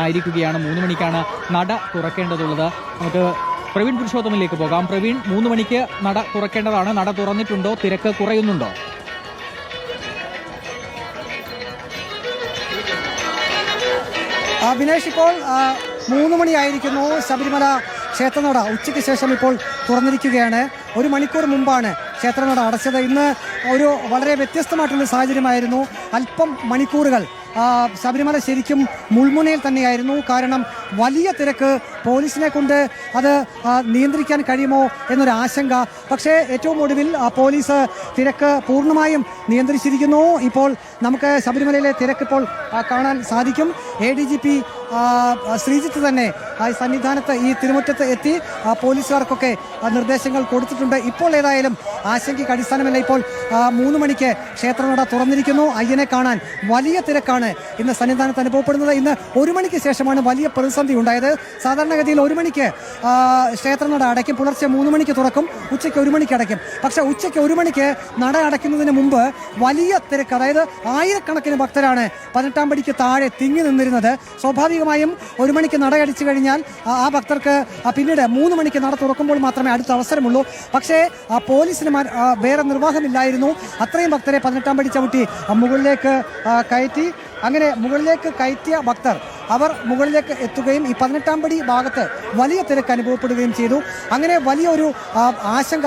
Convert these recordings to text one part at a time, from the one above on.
ആയിരിക്കുകയാണ്. 3 മണിക്കാണ് നട തുറക്കേണ്ടതുള്ളത്. നമുക്ക് പ്രവീൺ പുരുഷോത്തമിലേക്ക് പോകാം. പ്രവീൺ, 3 മണിക്ക് നട തുറക്കേണ്ടതാണ്. നട തുറന്നിട്ടുണ്ടോ? തിരക്ക് കുറയുന്നുണ്ടോ? വിനേഷ്, ഇപ്പോൾ 3 മണിയായിരിക്കുന്നു. ശബരിമല ക്ഷേത്രനട ഉച്ചയ്ക്ക് ശേഷം ഇപ്പോൾ തുറന്നിരിക്കുകയാണ്. 1 മണിക്കൂർ മുമ്പാണ് ക്ഷേത്രനട അടച്ചത്. ഇന്ന് ഒരു വളരെ വ്യത്യസ്തമായിട്ടുള്ള സാഹചര്യമായിരുന്നു. അല്പം മണിക്കൂറുകൾ ശബരിമല ശരിക്കും മുൾമുനയിൽ തന്നെയായിരുന്നു. കാരണം വലിയ തിരക്ക്, പോലീസിനെ കൊണ്ട് അത് നിയന്ത്രിക്കാൻ കഴിയുമോ എന്നൊരു ആശങ്ക. പക്ഷേ ഏറ്റവും ഒടുവിൽ പോലീസ് തിരക്ക് പൂർണ്ണമായും നിയന്ത്രിച്ചിരിക്കുന്നു. ഇപ്പോൾ നമുക്ക് ശബരിമലയിലെ തിരക്ക് ഇപ്പോൾ കാണാൻ സാധിക്കും. ADGP ശ്രീജിത്ത് തന്നെ സന്നിധാനത്ത് ഈ തിരുമുറ്റത്ത് എത്തി പോലീസുകാർക്കൊക്കെ നിർദ്ദേശങ്ങൾ കൊടുത്തിട്ടുണ്ട്. ഇപ്പോൾ ഏതായാലും ആശങ്കയ്ക്ക് അടിസ്ഥാനമില്ല. ഇപ്പോൾ 3 മണിക്ക് ക്ഷേത്രനട തുറന്നിരിക്കുന്നു. അയ്യനെ കാണാൻ വലിയ തിരക്കാണ് ഇന്ന് സന്നിധാനത്ത് അനുഭവപ്പെടുന്നത്. ഇന്ന് 1 മണിക്ക് ശേഷമാണ് വലിയ പ്രതിസന്ധി ഉണ്ടായത്. സാധാരണഗതിയിൽ 1 മണിക്ക് ക്ഷേത്രനട അടയ്ക്കും, പുലർച്ചെ 3 മണിക്ക് തുറക്കും, ഉച്ചയ്ക്ക് 1 മണിക്ക് അടയ്ക്കും. പക്ഷേ ഉച്ചയ്ക്ക് 1 മണിക്ക് നട അടയ്ക്കുന്നതിന് മുമ്പ് വലിയ തിരക്ക്, അതായത് ആയിരക്കണക്കിന് ഭക്തരാണ് 18-ാം പടിക്ക് താഴെ തിങ്ങി നിന്നിരുന്നത്. സ്വാഭാവികമായും 1 മണിക്ക് നട അടിച്ചു കഴിഞ്ഞാൽ ആ ഭക്തർക്ക് പിന്നീട് 3 മണിക്ക് നട തുറക്കുമ്പോൾ മാത്രമേ അടുത്ത അവസരമുള്ളൂ. പക്ഷേ പോലീസിന് വേറെ നിർവാഹമില്ലായിരുന്നു. അത്രയും ഭക്തരെ 18-ാം പടി ചവിട്ടി മുകളിലേക്ക് കയറ്റി. അങ്ങനെ മുകളിലേക്ക് കയറ്റിയ ഭക്തർ അവർ മുകളിലേക്ക് എത്തുകയും ഈ 18-ാം പടി ഭാഗത്ത് വലിയ തിരക്ക് അനുഭവപ്പെടുകയും ചെയ്തു. അങ്ങനെ വലിയൊരു ആശങ്ക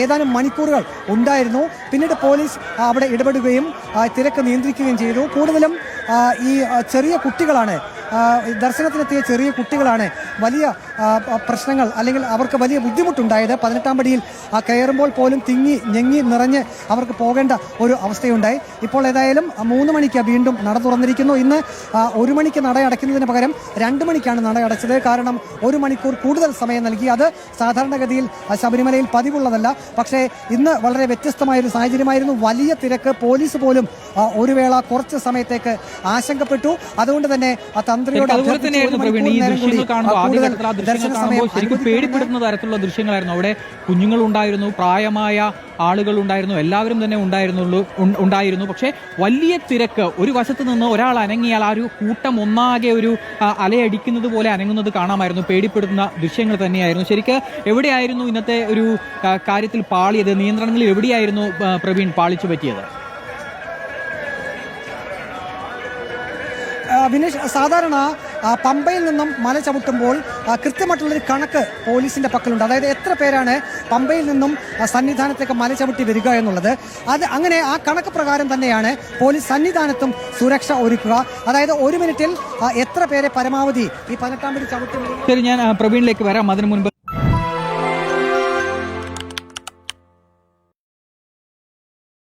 ഏതാനും മണിക്കൂറുകൾ ഉണ്ടായിരുന്നു. പിന്നീട് പോലീസ് അവിടെ ഇടപെടുകയും തിരക്ക് നിയന്ത്രിക്കുകയും ചെയ്തു. കൂടുതലും ഈ ചെറിയ കുട്ടികളാണ്, ദർശനത്തിനെത്തിയ ചെറിയ കുട്ടികളാണ് വലിയ പ്രശ്നങ്ങൾ, അല്ലെങ്കിൽ അവർക്ക് വലിയ ബുദ്ധിമുട്ടുണ്ടായത്. 18-ാം പടിയിൽ കയറുമ്പോൾ പോലും തിങ്ങി ഞെങ്ങി നിറഞ്ഞ് അവർക്ക് പോകേണ്ട ഒരു അവസ്ഥയുണ്ടായി. ഇപ്പോൾ ഏതായാലും 3 മണിക്ക് വീണ്ടും നട തുറന്നിരിക്കുന്നു. ഇന്ന് 1 മണിക്ക് നട അടയ്ക്കുന്നതിന് പകരം 2 മണിക്കാണ് നട അടച്ചത്. കാരണം 1 മണിക്കൂർ കൂടുതൽ സമയം നൽകി. അത് സാധാരണഗതിയിൽ ശബരിമലയിൽ പതിവുള്ളതല്ല. പക്ഷേ ഇന്ന് വളരെ വ്യത്യസ്തമായൊരു സാഹചര്യമായിരുന്നു. വലിയ തിരക്ക്. പോലീസ് പോലും ഒരു വേള കുറച്ച് സമയത്തേക്ക് ആശങ്കപ്പെട്ടു. അതുകൊണ്ട് തന്നെ തന്ത്രിയോട് ശരിക്കും പേടിപ്പെടുന്ന തരത്തിലുള്ള ദൃശ്യങ്ങളായിരുന്നു. അവിടെ കുഞ്ഞുങ്ങളുണ്ടായിരുന്നു, പ്രായമായ ആളുകളുണ്ടായിരുന്നു, എല്ലാവരും തന്നെ ഉണ്ടായിരുന്നു. പക്ഷേ വലിയ തിരക്ക്. ഒരു വശത്ത് നിന്ന് ഒരാൾ അനങ്ങിയാൽ ആ ഒരു കൂട്ടം ഒന്നാകെ ഒരു അലയടിക്കുന്നത് പോലെ അനങ്ങുന്നത് കാണാമായിരുന്നു. പേടിപ്പെടുത്തുന്ന ദൃശ്യങ്ങൾ തന്നെയായിരുന്നു. ശരിക്ക് എവിടെയായിരുന്നു ഇന്നത്തെ ഒരു കാര്യത്തിൽ പാളിയത്? നിയന്ത്രണങ്ങളിൽ എവിടെയായിരുന്നു പ്രവീൺ പാളിച്ചു പറ്റിയത്? വിനേഷ്, സാധാരണ പമ്പയിൽ നിന്നും മല ചവിട്ടുമ്പോൾ കൃത്യമായിട്ടുള്ളൊരു കണക്ക് പോലീസിന്റെ പക്കലുണ്ട്. അതായത് എത്ര പേരാണ് പമ്പയിൽ നിന്നും സന്നിധാനത്തേക്ക് മല ചവിട്ടി വരിക എന്നുള്ളത്. അങ്ങനെ ആ കണക്ക് പ്രകാരം തന്നെയാണ് പോലീസ് സന്നിധാനത്തും സുരക്ഷ ഒരുക്കുക. അതായത് 1 മിനിറ്റിൽ എത്ര പേരെ പരമാവധി ഈ 18-ാം പടി ചവിട്ടി. ശരി, ഞാൻ പ്രവീണിലേക്ക് വരാം. അതിനു മുൻപ്